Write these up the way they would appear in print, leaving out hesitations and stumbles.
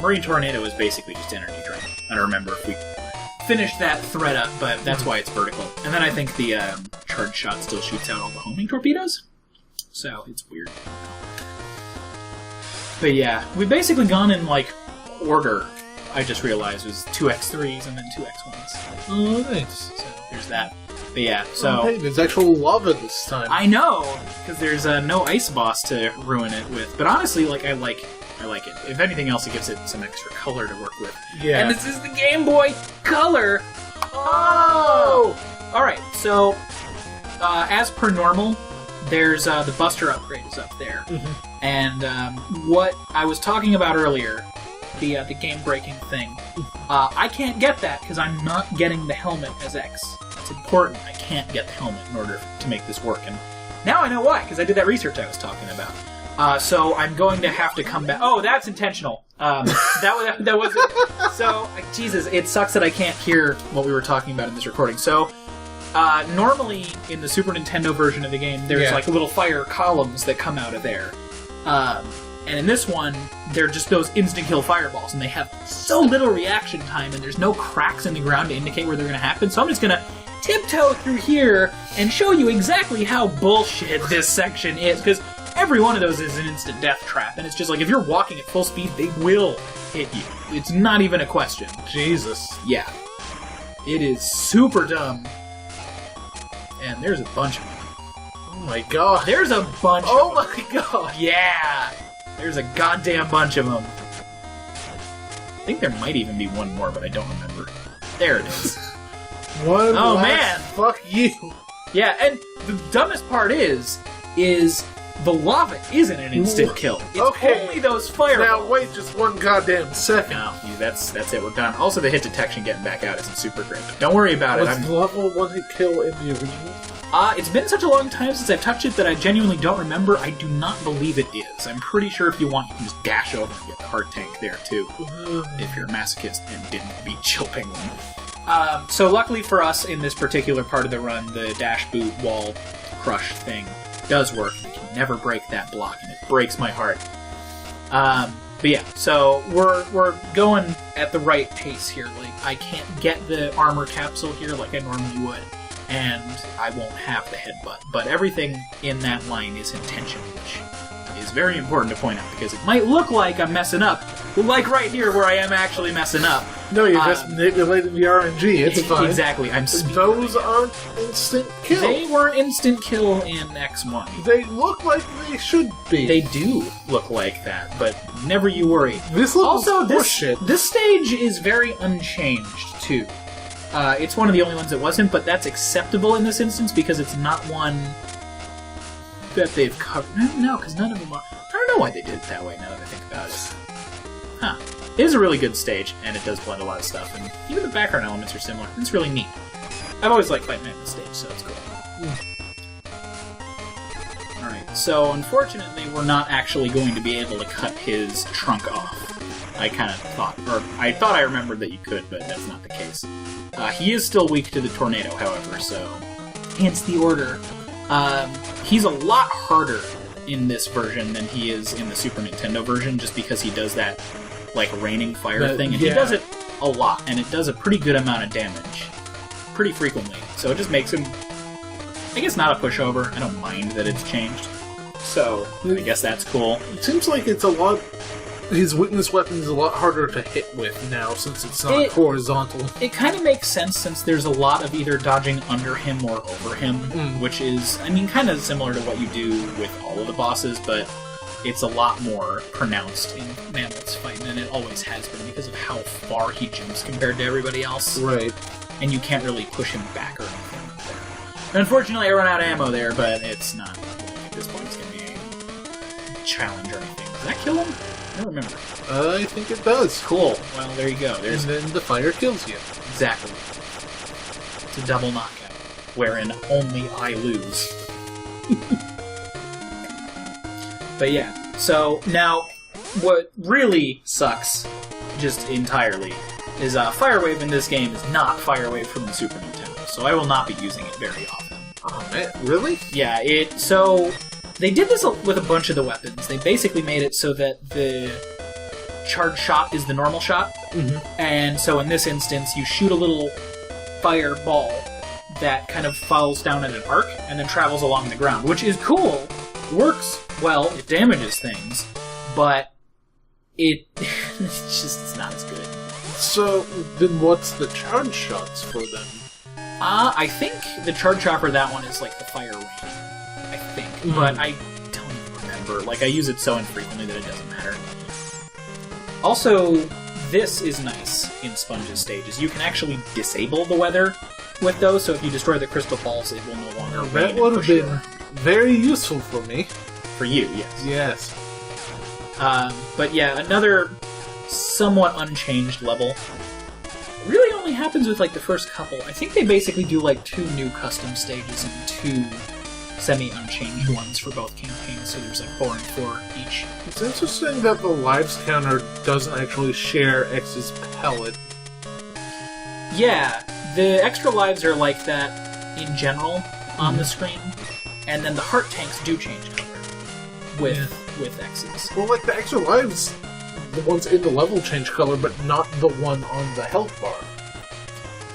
Marine Tornado is basically just energy drain. I don't remember if we finished that thread up, but that's why it's vertical. And then I think the charge shot still shoots out all the homing torpedoes. So, it's weird. But yeah, we've basically gone in, like, order. I just realized it was 2x3s and then 2x1s. Oh, nice. So, there's that. But yeah, so... Oh, hey, there's actual lava this time. I know! Because there's no ice boss to ruin it with. But honestly, like, I like it. If anything else, it gives it some extra color to work with. Yeah. And this is the Game Boy Color! Oh! Alright, so, as per normal, there's the Buster upgrade is up there. Mm-hmm. And what I was talking about earlier, the game-breaking thing, I can't get that because I'm not getting the helmet as X. It's important. I can't get the helmet in order to make this work. And now I know why, because I did that research I was talking about. So I'm going to have to come back. Oh, that's intentional. That wasn't. So, Jesus, it sucks that I can't hear what we were talking about in this recording. So, normally in the Super Nintendo version of the game, there's like little fire columns that come out of there. And in this one, they're just those instant-kill fireballs, and they have so little reaction time, and there's no cracks in the ground to indicate where they're going to happen. So I'm just going to tiptoe through here and show you exactly how bullshit this section is, because every one of those is an instant death trap, and it's just like, if you're walking at full speed, they will hit you. It's not even a question. Jesus. Yeah. It is super dumb. And there's a bunch of them. Oh my god. There's a bunch of them. Oh my god. Yeah. There's a goddamn bunch of them. I think there might even be one more, but I don't remember. There it is. One Oh, last man. Fuck you. Yeah, and the dumbest part is the lava isn't an instant kill. It's Okay. only those fireballs. Now wait just one goddamn second. No, that's it. We're done. Also, the hit detection getting back out isn't super great. But don't worry about it. Was the level one hit kill in the original? It's been such a long time since I've touched it that I genuinely don't remember. I do not believe it is. I'm pretty sure if you want, you can just dash over and get the heart tank there, too. If you're a masochist and didn't beat Chill Penguin. So luckily for us, in this particular part of the run, the dash boot wall crush thing does work. You can never break that block, and it breaks my heart. But yeah, so we're going at the right pace here. Like, I can't get the armor capsule here like I normally would, and I won't have the headbutt. But everything in that line is intentional, which is very important to point out, because it might look like I'm messing up, like right here where I am actually messing up. No, you're just manipulating the RNG. It's fine. Exactly. Those aren't instant kill. They weren't instant kill in X1. They look like they should be. They do look like that, but never you worry. This looks also, bullshit. this stage is very unchanged, too. It's one of the only ones that wasn't, but that's acceptable in this instance because it's not one that they've covered. No, because none of them are. I don't know why they did it that way now that I think about it. Huh. It is a really good stage, and it does blend a lot of stuff, and even the background elements are similar. It's really neat. I've always liked fighting at the stage, so it's cool. Alright, so unfortunately we're not actually going to be able to cut his trunk off. I kind of thought, or I thought I remembered that you could, but that's not the case. He is still weak to the tornado, however, so hence the order. He's a lot harder in this version than he is in the Super Nintendo version, just because he does that, like, raining fire thing, and he does it a lot, and it does a pretty good amount of damage, pretty frequently, so it just makes him, I guess, not a pushover. I don't mind that it's changed, so I guess that's cool. It seems like it's a lot... His witness weapon is a lot harder to hit with now, since it's not horizontal. It kind of makes sense, since there's a lot of either dodging under him or over him, which is, I mean, kind of similar to what you do with all of the bosses, but it's a lot more pronounced in Mammoth's fight than it always has been, because of how far he jumps compared to everybody else. Right. And you can't really push him back or anything like that. Unfortunately, I run out of ammo there, but it's not, at this point, it's going to be a challenge or anything. Does that kill him? I don't remember. I think it does. Cool. Well, there you go. And then the fire kills you. Exactly. It's a double knockout, wherein only I lose. But yeah, so now, what really sucks, just entirely, is Fire Wave in this game is not Fire Wave from the Super Nintendo, so I will not be using it very often. Oh man, really? Yeah, so... They did this with a bunch of the weapons. They basically made it so that the charged shot is the normal shot. Mm-hmm. And so in this instance, you shoot a little fireball that kind of falls down in an arc and then travels along the ground, which is cool, works well, it damages things, but it's not as good. So, then what's the charge shots for them? I think the charge shot for that one is like the fire rain, I think, but I don't even remember. Like, I use it so infrequently that it doesn't matter. Also, this is nice in Sponge's stages. You can actually disable the weather with those, so if you destroy the crystal balls, it will no longer rain. That would have been very useful for me. For you, yes. Yes. But yeah, another somewhat unchanged level. Really only happens with like the first couple. I think they basically do like 2 new custom stages and 2 semi-unchanged ones for both campaigns, so there's like 4 and 4 each. It's interesting that the lives counter doesn't actually share X's pellet. Yeah, the extra lives are like that in general on the screen, and then the heart tanks do change color with X's. Well, like the extra lives, the ones in the level change color, but not the one on the health bar.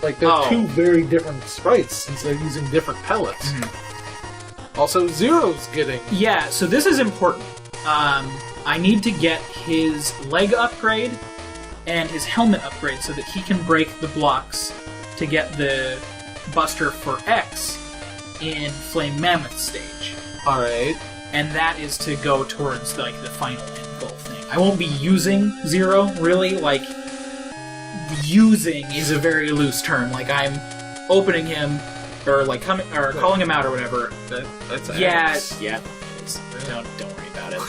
Like, they're 2 very different sprites, since they're using different pellets. Also, Zero's getting... Yeah, so this is important. I need to get his leg upgrade and his helmet upgrade so that he can break the blocks to get the Buster for X in Flame Mammoth stage. Alright. And that is to go towards, like, the final end goal thing. I won't be using Zero, really. Like, using is a very loose term. Like, I'm opening him, or, like, calling him out or whatever. That's Axe. Yeah, it is. Don't worry about it.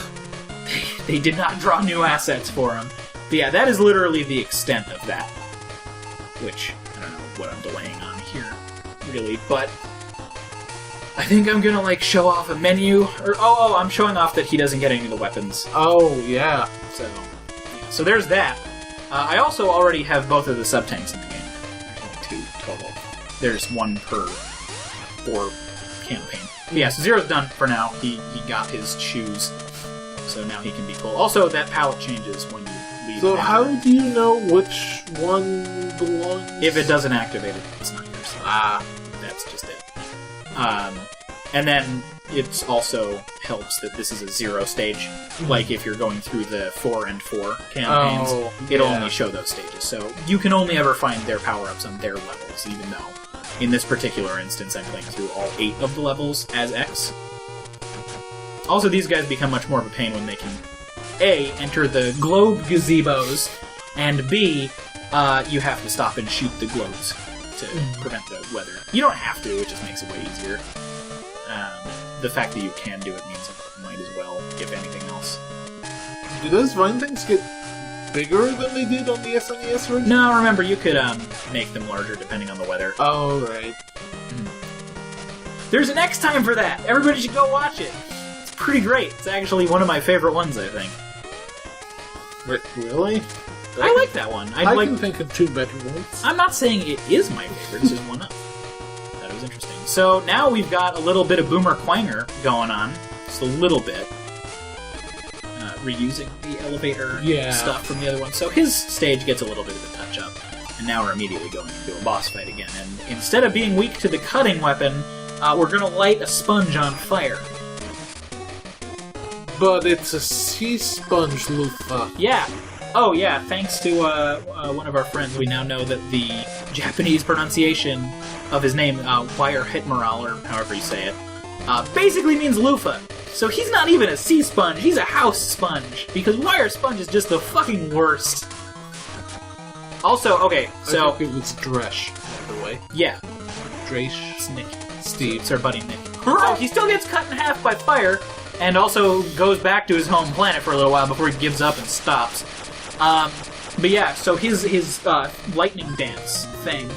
They did not draw new assets for him. But yeah, that is literally the extent of that. Which, I don't know what I'm delaying on here, really, but... I think I'm gonna, like, show off a menu, or, I'm showing off that he doesn't get any of the weapons. Oh, yeah. So there's that. I also already have both of the sub-tanks in the game. There's only 2 total. There's 1 per 4 campaign. But yeah, so Zero's done for now. He got his shoes, so now he can be cool. Also, that palette changes when you leave. So how do you know which one belongs? If it doesn't activate it, it's not yours. That's just it. And then it also helps that this is a 0 stage. Like, if you're going through the 4 and 4 campaigns, it'll only show those stages. So you can only ever find their power-ups on their levels, even though, in this particular instance, I'm playing through all 8 of the levels as X. Also, these guys become much more of a pain when they can, A, enter the globe gazebos, and B, you have to stop and shoot the globes to prevent the weather. You don't have to, it just makes it way easier. The fact that you can do it means you might as well, if anything else. Do those vine things get bigger than they did on the SNES version? No, remember, you could make them larger depending on the weather. Oh, right. There's an X time for that! Everybody should go watch it! It's pretty great. It's actually one of my favorite ones, I think. Really? I like that one. I can think of 2 better ones. I'm not saying it is my favorite, it's just one of them. That was interesting. So now we've got a little bit of Boomer Quanger going on. Just a little bit. Reusing the elevator stuff from the other one. So his stage gets a little bit of a touch-up. And now we're immediately going into a boss fight again. And instead of being weak to the cutting weapon, we're going to light a sponge on fire. But it's a sea sponge loofah. Yeah. Oh, yeah, thanks to one of our friends, we now know that the Japanese pronunciation of his name, Wire Hitmoral, or however you say it, basically means loofah. So he's not even a sea sponge, he's a house sponge, because wire sponge is just the fucking worst. Also, okay, so... I think it was Dresh, by the way. Yeah. Dresh. It's Nick. Steve. It's our buddy Nick. So he still gets cut in half by fire, and also goes back to his home planet for a little while before he gives up and stops. But yeah, so his lightning dance thing,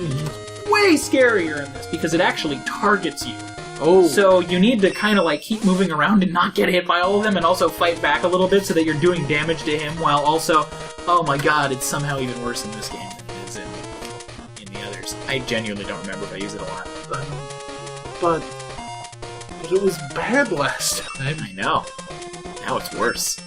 way scarier in this, because it actually targets you. Oh. So you need to kind of like keep moving around and not get hit by all of them, and also fight back a little bit so that you're doing damage to him, while also, oh my god, it's somehow even worse in this game than it is in the others. I genuinely don't remember if I use it a lot. But it was bad last time. I know. Now it's worse.